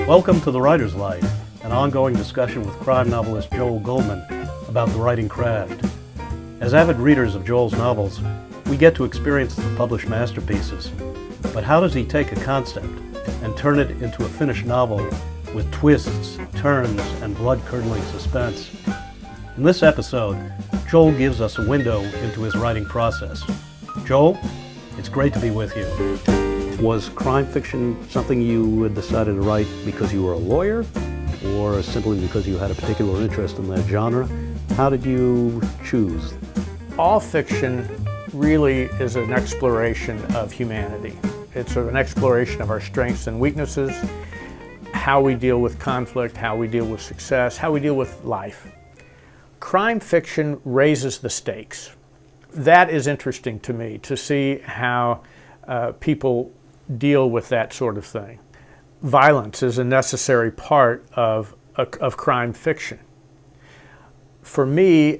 Welcome to The Writer's Life, an ongoing discussion with crime novelist Joel Goldman about the writing craft. As avid readers of Joel's novels, we get to experience the published masterpieces. But how does he take a concept and turn it into a finished novel with twists, turns, and blood-curdling suspense? In this episode, Joel gives us a window into his writing process. Joel, it's great to be with you. Was crime fiction something you decided to write because you were a lawyer, or simply because you had a particular interest in that genre? How did you choose? All fiction really is an exploration of humanity. It's an exploration of our strengths and weaknesses, how we deal with conflict, how we deal with success, how we deal with life. Crime fiction raises the stakes. That is interesting to me, to see how people deal with that sort of thing. Violence is a necessary part of crime fiction. For me,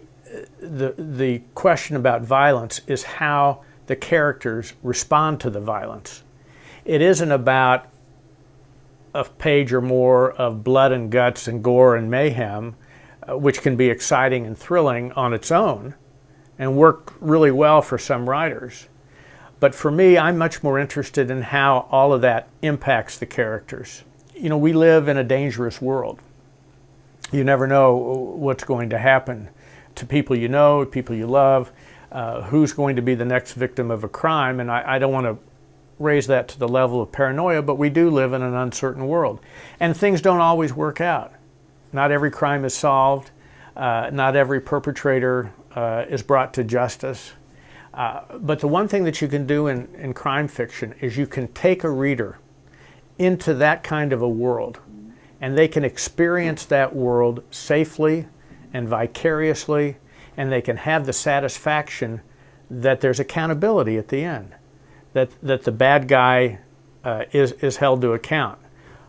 the question about violence is how the characters respond to the violence. It isn't about a page or more of blood and guts and gore and mayhem, which can be exciting and thrilling on its own and work really well for some writers. But for me, I'm much more interested in how all of that impacts the characters. You know, we live in a dangerous world. You never know what's going to happen to people you know, people you love, who's going to be the next victim of a crime. And I don't want to raise that to the level of paranoia, but we do live in an uncertain world. And things don't always work out. Not every crime is solved. Not every perpetrator is brought to justice. But the one thing that you can do in crime fiction is you can take a reader into that kind of a world, and they can experience that world safely and vicariously, and they can have the satisfaction that there's accountability at the end, that the bad guy is held to account.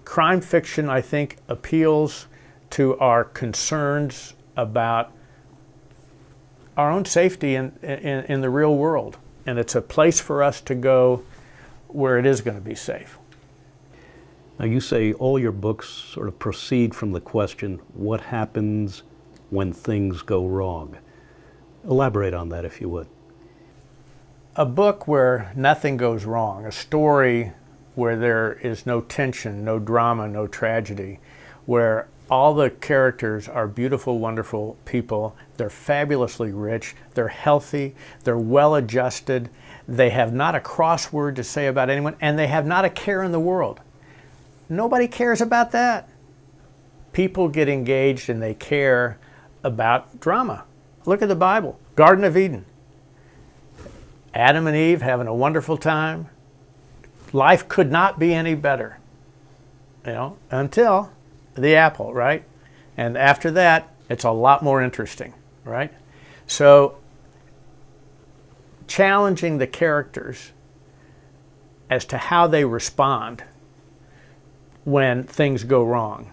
Crime fiction, I think, appeals to our concerns about our own safety in the real world. And it's a place for us to go where it is going to be safe. Now, you say all your books sort of proceed from the question, what happens when things go wrong? Elaborate on that, if you would. A book where nothing goes wrong, a story where there is no tension, no drama, no tragedy, where all the characters are beautiful, wonderful people. They're fabulously rich. They're healthy. They're well-adjusted. They have not a crossword to say about anyone, and they have not a care in the world. Nobody cares about that. People get engaged and they care about drama. Look at the Bible. Garden of Eden. Adam and Eve having a wonderful time. Life could not be any better, until the apple, right? And after that, it's a lot more interesting, right? So challenging the characters as to how they respond when things go wrong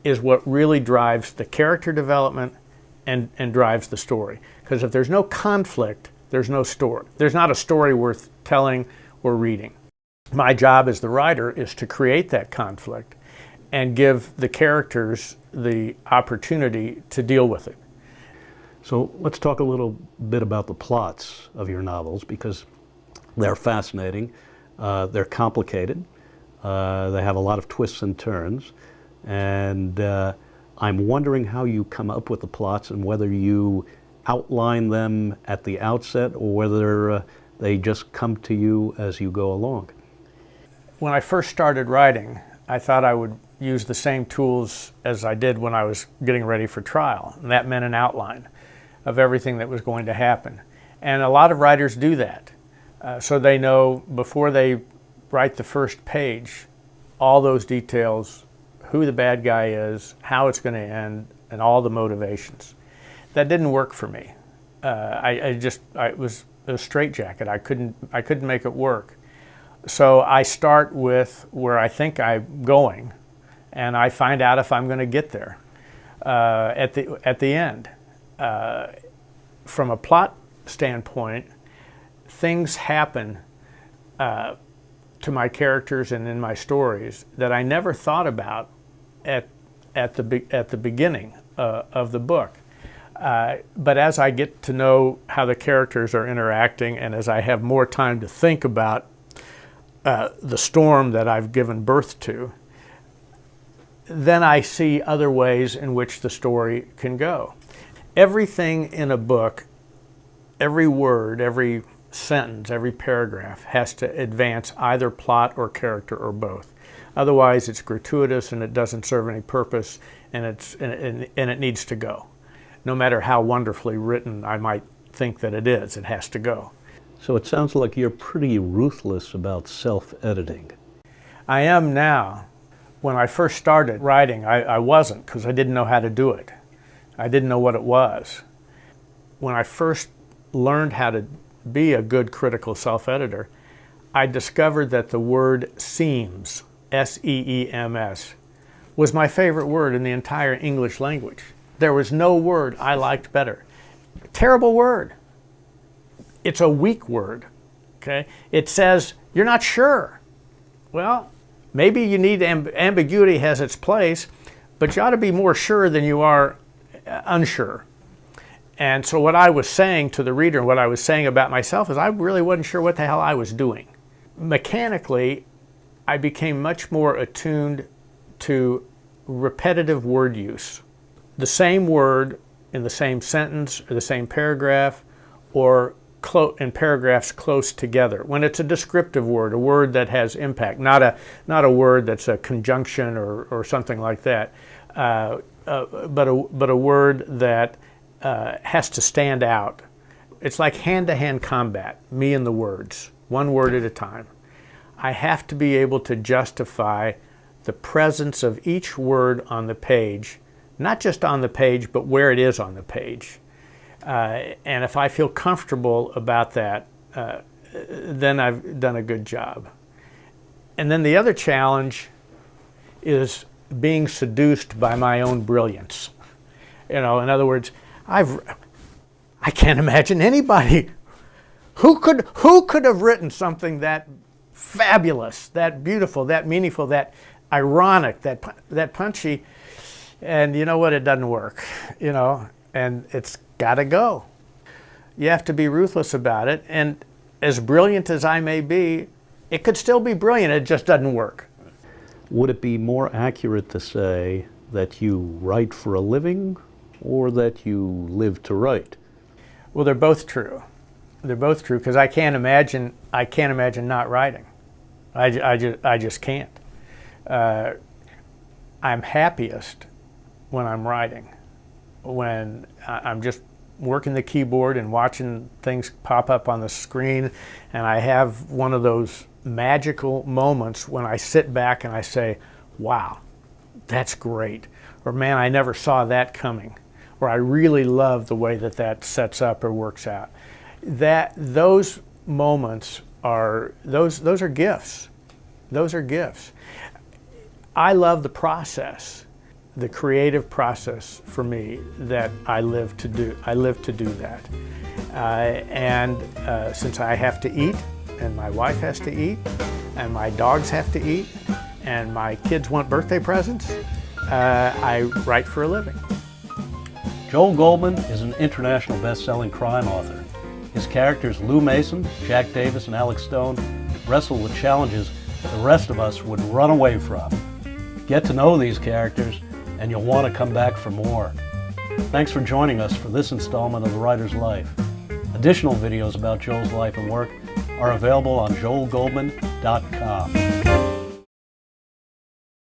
is what really drives the character development and drives the story. Because if there's no conflict, there's no story. There's not a story worth telling or reading. My job as the writer is to create that conflict and give the characters the opportunity to deal with it. So let's talk a little bit about the plots of your novels, because they're fascinating, they're complicated, they have a lot of twists and turns, and I'm wondering how you come up with the plots and whether you outline them at the outset or whether they just come to you as you go along. When I first started writing, I thought I would use the same tools as I did when I was getting ready for trial. And that meant an outline of everything that was going to happen. And a lot of writers do that. So they know before they write the first page, all those details, who the bad guy is, how it's going to end, and all the motivations. That didn't work for me. It was a straitjacket. I couldn't make it work. So I start with where I think I'm going, and I find out if I'm going to get there at the end. From a plot standpoint, things happen to my characters and in my stories that I never thought about at the beginning of the book. But as I get to know how the characters are interacting, and as I have more time to think about the storm that I've given birth to, then I see other ways in which the story can go. Everything in a book, every word, every sentence, every paragraph has to advance either plot or character or both. Otherwise, it's gratuitous and it doesn't serve any purpose, and it needs to go. No matter how wonderfully written I might think that it is, it has to go. So it sounds like you're pretty ruthless about self-editing. I am now. When I first started writing, I wasn't, because I didn't know how to do it. I didn't know what it was. When I first learned how to be a good critical self-editor, I discovered that the word seems, S-E-E-M-S, was my favorite word in the entire English language. There was no word I liked better. Terrible word. It's a weak word, okay? It says, you're not sure. Well, maybe you need ambiguity has its place, but you ought to be more sure than you are unsure. And so what I was saying to the reader, what I was saying about myself, is I really wasn't sure what the hell I was doing. Mechanically, I became much more attuned to repetitive word use. The same word in the same sentence or the same paragraph, or in paragraphs close together. When it's a descriptive word, a word that has impact, not a word that's a conjunction or something like that, but a word that has to stand out. It's like hand-to-hand combat, me and the words, one word at a time. I have to be able to justify the presence of each word on the page, not just on the page, but where it is on the page. And if I feel comfortable about that, then I've done a good job. And then the other challenge is being seduced by my own brilliance. You know, in other words, I can't imagine anybody who could have written something that fabulous, that beautiful, that meaningful, that ironic, that punchy, and you know what? It doesn't work. You know, and it's got to go. You have to be ruthless about it, and as brilliant as I may be, it could still be brilliant. It just doesn't work. Would it be more accurate to say that you write for a living, or that you live to write? Well, they're both true. They're both true, because I can't imagine not writing. I just can't. I'm happiest when I'm writing, when I'm just working the keyboard and watching things pop up on the screen, and I have one of those magical moments when I sit back and I say, wow, that's great, or man, I never saw that coming, or I really love the way that sets up or works out. Those moments are those are gifts. Those are gifts. I love the process, the creative process for me that I live to do. I live to do that. And since I have to eat, and my wife has to eat, and my dogs have to eat, and my kids want birthday presents, I write for a living. Joel Goldman is an international best-selling crime author. His characters Lou Mason, Jack Davis, and Alex Stone wrestle with challenges the rest of us would run away from. Get to know these characters, and you'll want to come back for more. Thanks for joining us for this installment of The Writer's Life. Additional videos about Joel's life and work are available on joelgoldman.com.